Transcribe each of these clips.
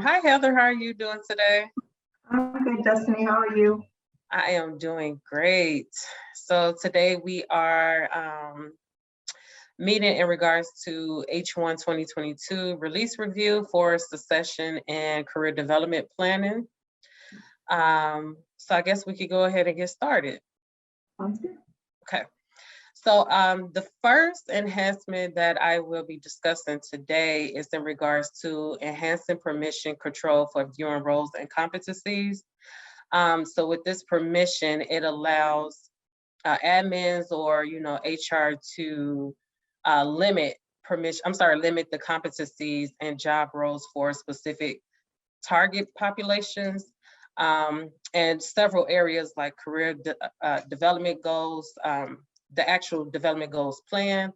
Hi, Heather. How are you doing today? I'm good, Destiny. How are you? I am doing great. So today we are meeting in regards to H1 2022 release review for Succession and Career Development Planning. So I guess we could go ahead and get started. Sounds good. Okay. So the first enhancement that I will be discussing today is in regards to enhancing permission control for viewing roles and competencies. So with this permission, it allows admins or HR to limit the competencies and job roles for specific target populations and several areas like career development goals, the actual development goals plan,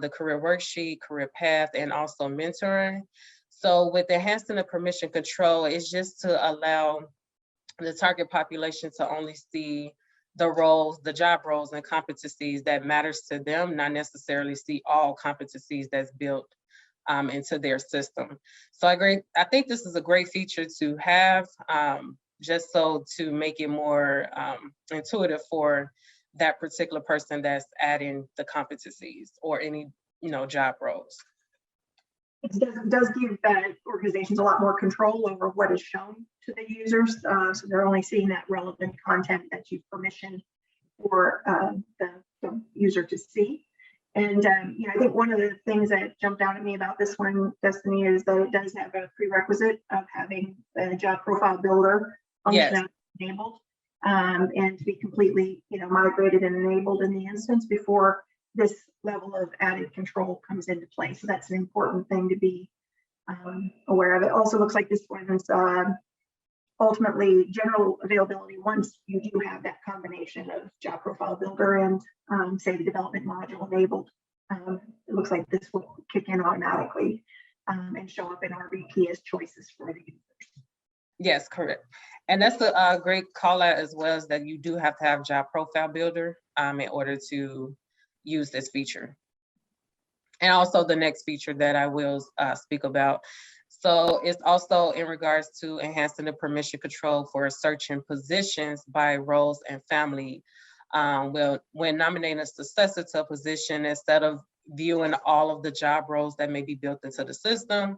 the career worksheet, career path, and also mentoring. So with enhancing the permission control, it's just to allow the target population to only see the roles, the job roles and competencies that matters to them, not necessarily see all competencies that's built into their system. So I think this is a great feature to have, just so to make it more intuitive for that particular person that's adding the competencies or any job roles. It does give organizations a lot more control over what is shown to the users, so they're only seeing that relevant content that you've permissioned for the user to see. And I think one of the things that jumped out at me about this one, Destiny, is that it does have a prerequisite of having the job profile builder functionality enabled, and to be completely migrated and enabled in the instance before this level of added control comes into play. So that's an important thing to be aware of. It also looks like this one's ultimately general availability once you do have that combination of job profile builder and say the development module enabled. It looks like this will kick in automatically and show up in RBP as choices for the users. Yes, correct. And that's a great call out as well, is that you do have to have job profile builder in order to use this feature. And also the next feature that I will speak about. So it's also in regards to enhancing the permission control for searching positions by roles and family. When nominating a successor to a position, instead of viewing all of the job roles that may be built into the system,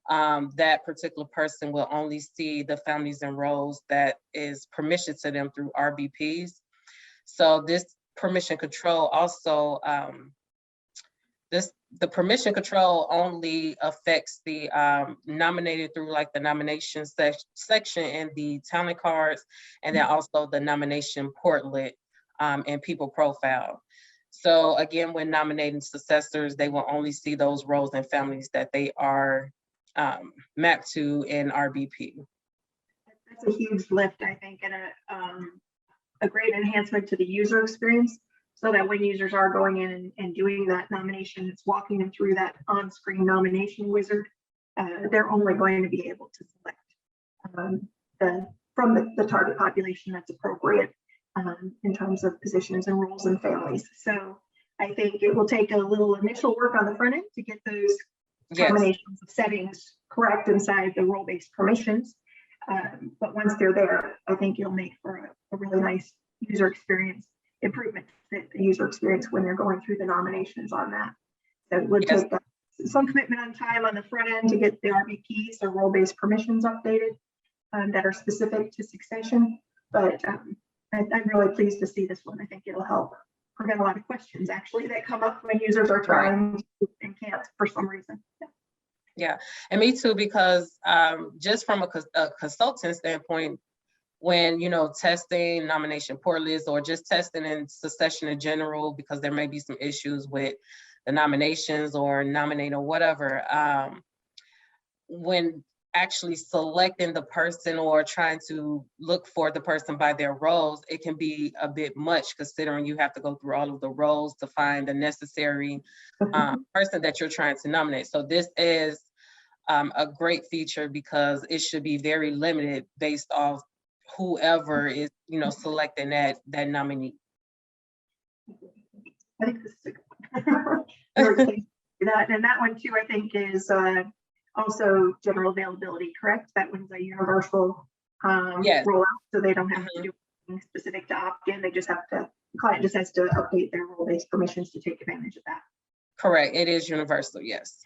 that particular person will only see the families and roles that is permission to them through RBPs. So this permission control also, the permission control only affects the nominated through like the nomination section and the talent cards, and then also the nomination portlet and people profile. So again, when nominating successors, they will only see those roles and families that they are mapped to in RBP. That's a huge lift, I think, and a great enhancement to the user experience, so that when users are going in and doing that nomination, it's walking them through that on-screen nomination wizard. They're only going to be able to select from the target population that's appropriate in terms of positions and roles and families. So I think it will take a little initial work on the front end to get those combinations of settings correct inside the role-based permissions. But once they're there, I think it'll make for a really nice user experience improvement, the user experience when they're going through the nominations on that. So it would take some commitment on time on the front end to get the RBPs or role-based permissions updated that are specific to Succession. But I'm really pleased to see this one. I think it'll help prevent a lot of questions actually that come up when users are trying to and can't for some reason. Yeah, and me too, because just from a consultant standpoint, when testing nomination portlets or just testing in Succession in general, because there may be some issues with the nominations or nominating or whatever, when actually selecting the person or trying to look for the person by their roles, it can be a bit much, considering you have to go through all of the roles to find the necessary person that you're trying to nominate. So this is a great feature, because it should be very limited based off whoever is selecting that nominee. I think this is a good one. And that one too, I think, is also general availability, correct? That one's a universal Yes. rollout, so they don't have to do anything specific to opt-in. They just have to, the client just has to update their role-based permissions to take advantage of that. Correct. It is universal. Yes.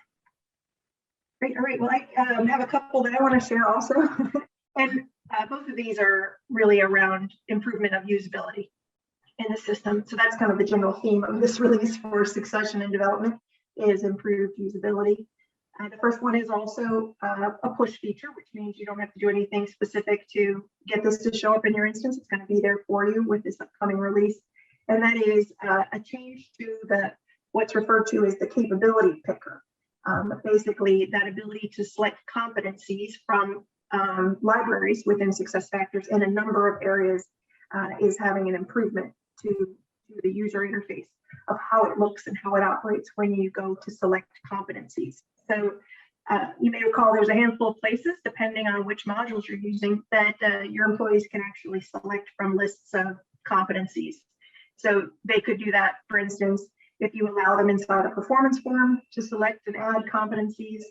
Great. All right. Well, I have a couple that I want to share also. And both of these are really around improvement of usability in the system. So that's kind of the general theme of this release for succession and development is improved usability. The first one is also a push feature, which means you don't have to do anything specific to get this to show up in your instance. It's going to be there for you with this upcoming release. And that is a change to what's referred to as the capability picker. Basically, that ability to select competencies from libraries within SuccessFactors in a number of areas is having an improvement to the user interface of how it looks and how it operates when you go to select competencies. So you may recall there's a handful of places, depending on which modules you're using, that your employees can actually select from lists of competencies. So they could do that, for instance, if you allow them inside a performance form to select and add competencies.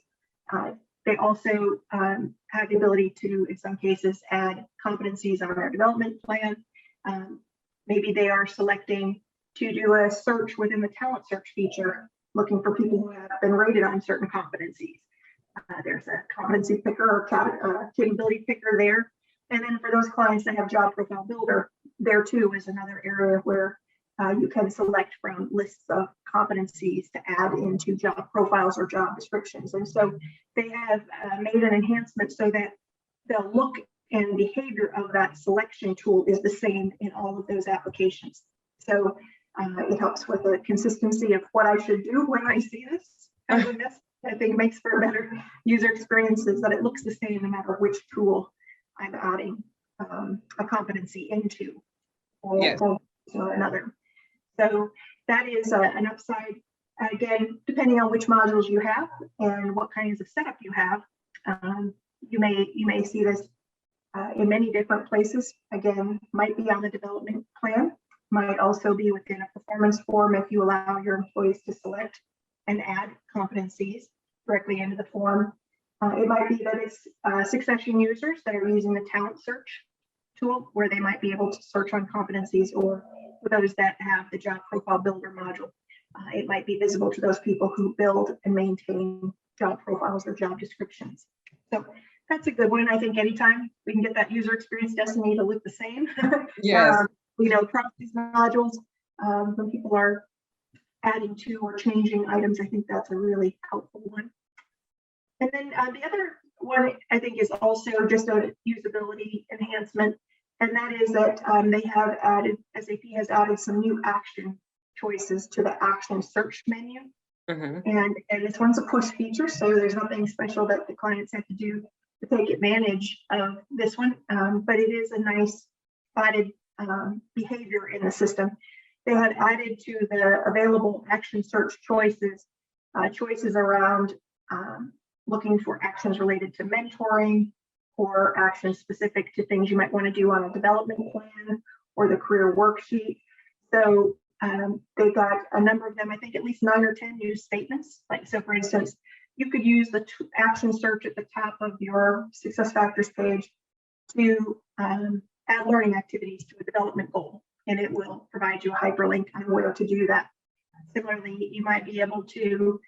They also have the ability to, in some cases, add competencies on their development plan. Maybe they are selecting to do a search within the talent search feature, looking for people who have been rated on certain competencies. There's a competency picker or capability picker there. And then for those clients that have job profile builder, there too is another area where you can select from lists of competencies to add into job profiles or job descriptions. And so they have made an enhancement so that the look and behavior of that selection tool is the same in all of those applications. So it helps with the consistency of what I should do when I see this. I think it makes for a better user experiences that it looks the same no matter which tool I'm adding a competency into or another. So that is an upside. Again, depending on which modules you have and what kinds of setup you have, you may see this in many different places. Again, might be on the development plan, might also be within a performance form if you allow your employees to select and add competencies directly into the form. It might be that it's succession users that are using the talent search tool where they might be able to search on competencies, or for those that have the job profile builder module. It might be visible to those people who build and maintain job profiles or job descriptions. So that's a good one. I think anytime we can get that user experience destiny to look the same, yes. Across these modules, when people are adding to or changing items, I think that's a really helpful one. And then the other one I think is also just a usability enhancement, and that is that they have added, SAP has added some new action choices to the action search menu. And this one's a push feature, so there's nothing special that the clients have to do to take advantage of this one, but it is a nice added behavior in the system. They had added to the available action search choices, choices around looking for actions related to mentoring or actions specific to things you might want to do on a development plan or the career worksheet. So they've got a number of them, I think at least 9 or 10 new statements. Like, so for instance, you could use the action search at the top of your SuccessFactors page to add learning activities to a development goal, and it will provide you a hyperlink on where to do that. Similarly, you might be able to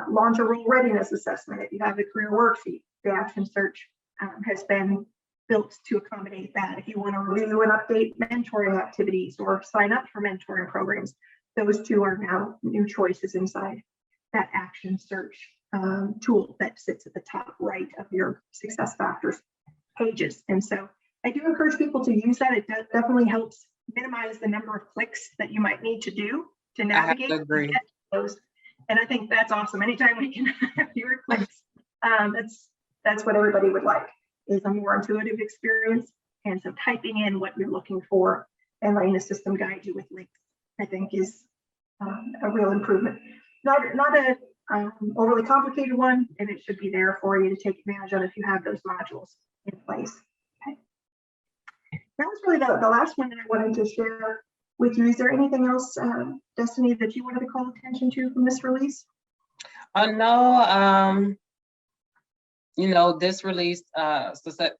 launch a role readiness assessment if you have the career worksheet. The action search has been built to accommodate that. If you want to review and update mentoring activities or sign up for mentoring programs, those two are now new choices inside that action search tool that sits at the top right of your SuccessFactors pages. And so I do encourage people to use that. It definitely helps minimize the number of clicks that you might need to do to navigate those. And I think that's awesome. Anytime we can have fewer clicks, that's what everybody would like, is a more intuitive experience. And so typing in what you're looking for and letting the system guide you with links, I think is a real improvement. Not a overly complicated one, and it should be there for you to take advantage of if you have those modules in place. Okay. That was really the last one that I wanted to share with you. Is there anything else, Destiny, that you wanted to call attention to from this release? No. This release, Succession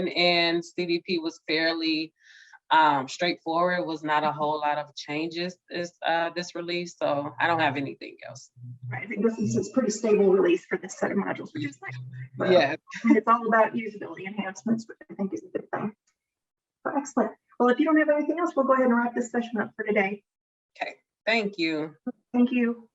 and CDP was fairly straightforward. Was not a whole lot of changes this release, so I don't have anything else. Right, I think this is a pretty stable release for this set of modules, which is nice. But yeah, it's all about usability enhancements, which I think is a good thing. So excellent. Well, if you don't have anything else, we'll go ahead and wrap this session up for today. okay, thank you. Thank you.